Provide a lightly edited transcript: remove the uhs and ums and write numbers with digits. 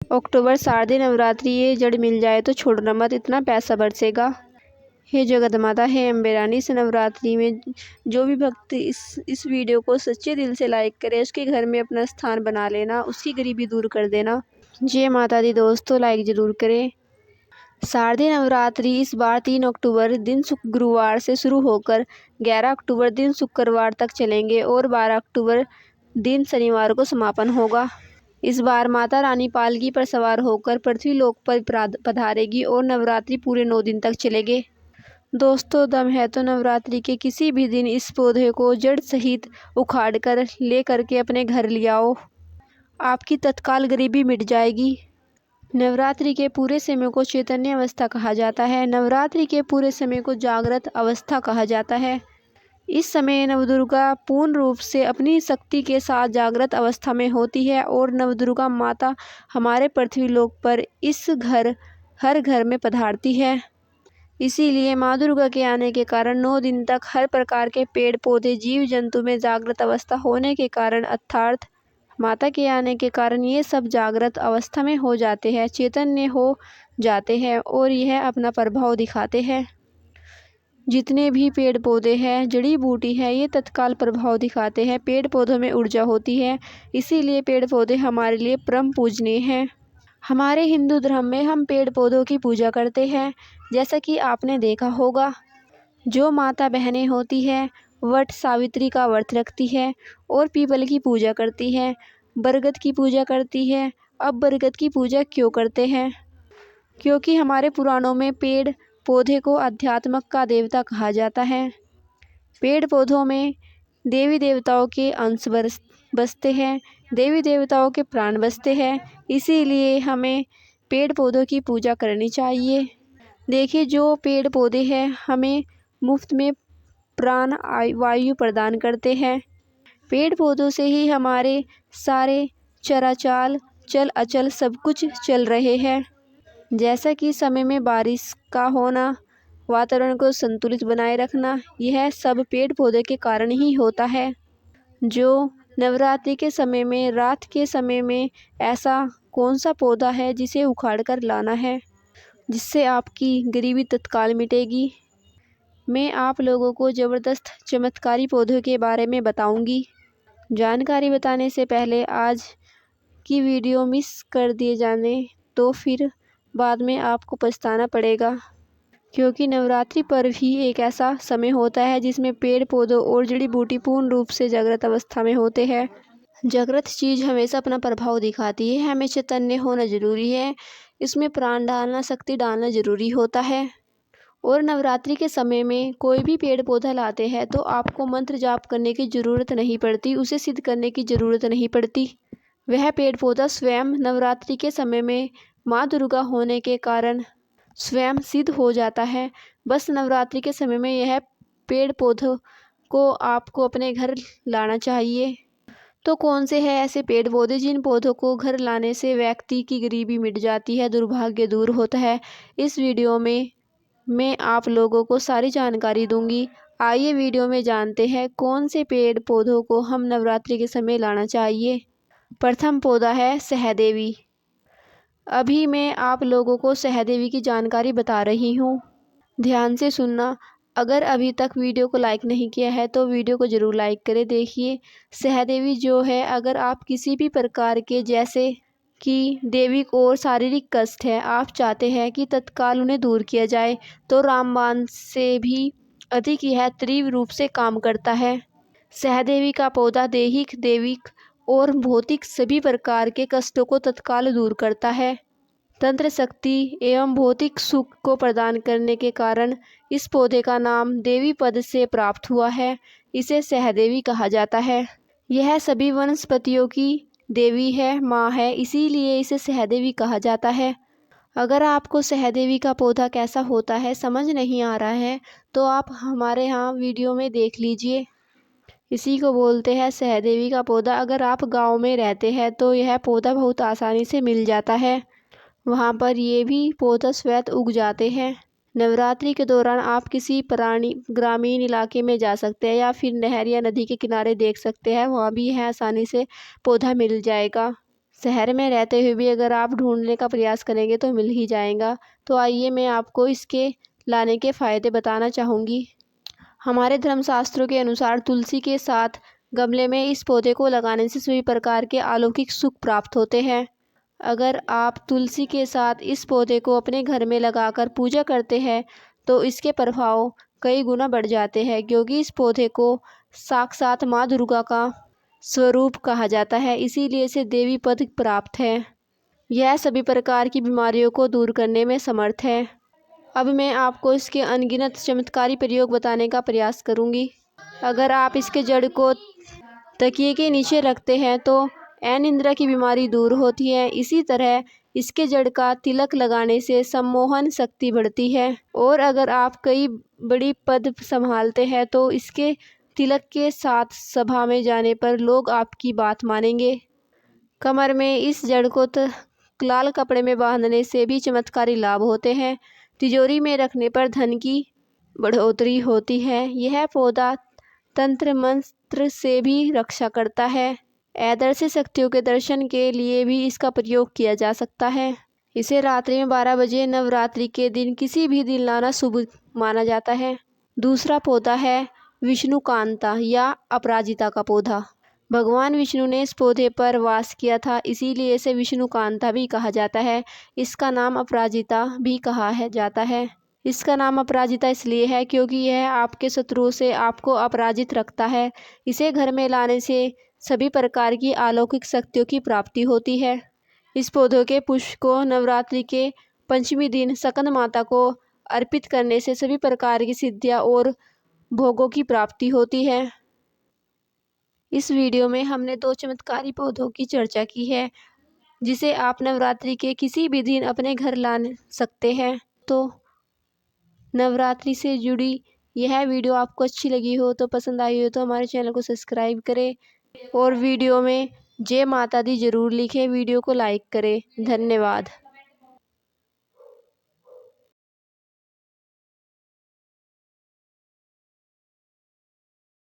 अक्टूबर शारदीय नवरात्रि ये जड़ मिल जाए तो छोड़ना मत, इतना पैसा बरसेगा। हे जगदमाता, हे अम्बे रानी, इस नवरात्रि में जो भी भक्त इस वीडियो को सच्चे दिल से लाइक करे, उसके घर में अपना स्थान बना लेना, उसकी गरीबी दूर कर देना। जय माता दी दोस्तों, लाइक ज़रूर करें। शारदीय नवरात्रि इस बार 3 अक्टूबर दिन गुरुवार से शुरू होकर 11 अक्टूबर दिन शुक्रवार तक चलेंगे और 12 अक्टूबर दिन शनिवार को समापन होगा। इस बार माता रानी पालकी पर सवार होकर पृथ्वी लोक पर पधारेगी और नवरात्रि पूरे 9 दिन तक चलेंगे। दोस्तों, दम है तो नवरात्रि के किसी भी दिन इस पौधे को जड़ सहित उखाड़ कर ले करके अपने घर ले आओ, आपकी तत्काल गरीबी मिट जाएगी। नवरात्रि के पूरे समय को चैतन्य अवस्था कहा जाता है। नवरात्रि के पूरे समय को जागृत अवस्था कहा जाता है। इस समय नवदुर्गा पूर्ण रूप से अपनी शक्ति के साथ जागृत अवस्था में होती है और नवदुर्गा माता हमारे पृथ्वी लोक पर हर घर में पधारती है। इसीलिए माँ दुर्गा के आने के कारण 9 दिन तक हर प्रकार के पेड़ पौधे जीव जंतु में जागृत अवस्था होने के कारण अर्थात माता के आने के कारण ये सब जागृत अवस्था में हो जाते हैं, चैतन्य हो जाते हैं और यह अपना प्रभाव दिखाते हैं। जितने भी पेड़ पौधे हैं, जड़ी बूटी है, ये तत्काल प्रभाव दिखाते हैं। पेड़ पौधों में ऊर्जा होती है, इसीलिए पेड़ पौधे हमारे लिए परम पूजनीय हैं। हमारे हिंदू धर्म में हम पेड़ पौधों की पूजा करते हैं। जैसा कि आपने देखा होगा, जो माता बहनें होती है वट सावित्री का व्रत रखती है और पीपल की पूजा करती है, बरगद की पूजा करती है। अब बरगद की पूजा क्यों करते हैं? क्योंकि हमारे पुराणों में पेड़ पौधे को अध्यात्म का देवता कहा जाता है। पेड़ पौधों में देवी देवताओं के अंश बसते हैं, देवी देवताओं के प्राण बसते हैं, इसीलिए हमें पेड़ पौधों की पूजा करनी चाहिए। देखिए, जो पेड़ पौधे हैं हमें मुफ्त में प्राण वायु प्रदान करते हैं। पेड़ पौधों से ही हमारे सारे चराचर चल अचल सब कुछ चल रहे हैं। जैसा कि समय में बारिश का होना, वातावरण को संतुलित बनाए रखना, यह सब पेड़ पौधे के कारण ही होता है। जो नवरात्रि के समय में, रात के समय में ऐसा कौन सा पौधा है जिसे उखाड़ कर लाना है, जिससे आपकी गरीबी तत्काल मिटेगी? मैं आप लोगों को ज़बरदस्त चमत्कारी पौधों के बारे में बताऊंगी। जानकारी बताने से पहले आज की वीडियो मिस कर दिए जाने तो फिर बाद में आपको पछताना पड़ेगा, क्योंकि नवरात्रि पर्व ही एक ऐसा समय होता है जिसमें पेड़ पौधों और जड़ी बूटी पूर्ण रूप से जागृत अवस्था में होते हैं। जागृत चीज़ हमेशा अपना प्रभाव दिखाती है, हमें चैतन्य होना जरूरी है, इसमें प्राण डालना, शक्ति डालना जरूरी होता है। और नवरात्रि के समय में कोई भी पेड़ पौधा लाते हैं तो आपको मंत्र जाप करने की ज़रूरत नहीं पड़ती, उसे सिद्ध करने की ज़रूरत नहीं पड़ती। वह पेड़ पौधा स्वयं नवरात्रि के समय में माँ दुर्गा होने के कारण स्वयं सिद्ध हो जाता है। बस नवरात्रि के समय में यह पेड़ पौधों को आपको अपने घर लाना चाहिए। तो कौन से हैं ऐसे पेड़ पौधे जिन पौधों को घर लाने से व्यक्ति की गरीबी मिट जाती है, दुर्भाग्य दूर होता है? इस वीडियो में मैं आप लोगों को सारी जानकारी दूंगी। आइए वीडियो में जानते हैं कौन से पेड़ पौधों को हम नवरात्रि के समय लाना चाहिए। प्रथम पौधा है सहदेवी। अभी मैं आप लोगों को सहदेवी की जानकारी बता रही हूँ, ध्यान से सुनना। अगर अभी तक वीडियो को लाइक नहीं किया है तो वीडियो को ज़रूर लाइक करें। देखिए, सहदेवी जो है, अगर आप किसी भी प्रकार के जैसे कि दैविक और शारीरिक कष्ट है, आप चाहते हैं कि तत्काल उन्हें दूर किया जाए, तो रामबाण से भी अधिक यह तीव्र रूप से काम करता है। सहदेवी का पौधा दैहिक, दैविक और भौतिक सभी प्रकार के कष्टों को तत्काल दूर करता है। तंत्र शक्ति एवं भौतिक सुख को प्रदान करने के कारण इस पौधे का नाम देवी पद से प्राप्त हुआ है। इसे सहदेवी कहा जाता है। यह सभी वनस्पतियों की देवी है, माँ है, इसीलिए इसे सहदेवी कहा जाता है। अगर आपको सहदेवी का पौधा कैसा होता है समझ नहीं आ रहा है तो आप हमारे यहाँ वीडियो में देख लीजिए। इसी को बोलते हैं सहदेवी का पौधा। अगर आप गांव में रहते हैं तो यह पौधा बहुत आसानी से मिल जाता है, वहाँ पर ये भी पौधा स्वतः उग जाते हैं। नवरात्रि के दौरान आप किसी ग्रामीण इलाके में जा सकते हैं या फिर नहर या नदी के किनारे देख सकते हैं, वहाँ भी यह आसानी से पौधा मिल जाएगा। शहर में रहते हुए भी अगर आप ढूंढने का प्रयास करेंगे तो मिल ही जाएगा। तो आइए मैं आपको इसके लाने के फ़ायदे बताना चाहूँगी। हमारे धर्मशास्त्रों के अनुसार तुलसी के साथ गमले में इस पौधे को लगाने से सभी प्रकार के अलौकिक सुख प्राप्त होते हैं। अगर आप तुलसी के साथ इस पौधे को अपने घर में लगाकर पूजा करते हैं तो इसके प्रभाव कई गुना बढ़ जाते हैं, क्योंकि इस पौधे को साक्षात माँ दुर्गा का स्वरूप कहा जाता है, इसीलिए इसे देवी पद प्राप्त है। यह सभी प्रकार की बीमारियों को दूर करने में समर्थ है। अब मैं आपको इसके अनगिनत चमत्कारी प्रयोग बताने का प्रयास करूंगी। अगर आप इसके जड़ को तकिए के नीचे रखते हैं तो अनिद्रा की बीमारी दूर होती है। इसी तरह इसके जड़ का तिलक लगाने से सम्मोहन शक्ति बढ़ती है। और अगर आप कई बड़ी पद संभालते हैं तो इसके तिलक के साथ सभा में जाने पर लोग आपकी बात मानेंगे। कमर में इस जड़ को लाल कपड़े में बांधने से भी चमत्कारी लाभ होते हैं। तिजोरी में रखने पर धन की बढ़ोतरी होती है। यह पौधा तंत्र मंत्र से भी रक्षा करता है। अदृश्य शक्तियों के दर्शन के लिए भी इसका प्रयोग किया जा सकता है। इसे रात्रि में 12 बजे नवरात्रि के दिन किसी भी दिन लाना शुभ माना जाता है। दूसरा पौधा है विष्णुकांता या अपराजिता का पौधा। भगवान विष्णु ने इस पौधे पर वास किया था, इसीलिए इसे विष्णुकांता भी कहा जाता है। इसका नाम अपराजिता भी कहा जाता है। इसका नाम अपराजिता इसलिए है क्योंकि यह आपके शत्रुओं से आपको अपराजित रखता है। इसे घर में लाने से सभी प्रकार की अलौकिक शक्तियों की प्राप्ति होती है। इस पौधे के पुष्प को नवरात्रि के पंचमी दिन स्कंद माता को अर्पित करने से सभी प्रकार की सिद्धियां और भोगों की प्राप्ति होती है। इस वीडियो में हमने 2 चमत्कारी पौधों की चर्चा की है, जिसे आप नवरात्रि के किसी भी दिन अपने घर ला सकते हैं। तो नवरात्रि से जुड़ी यह वीडियो आपको अच्छी लगी हो तो पसंद आई हो तो हमारे चैनल को सब्सक्राइब करें और वीडियो में जय माता दी जरूर लिखें। वीडियो को लाइक करें। धन्यवाद।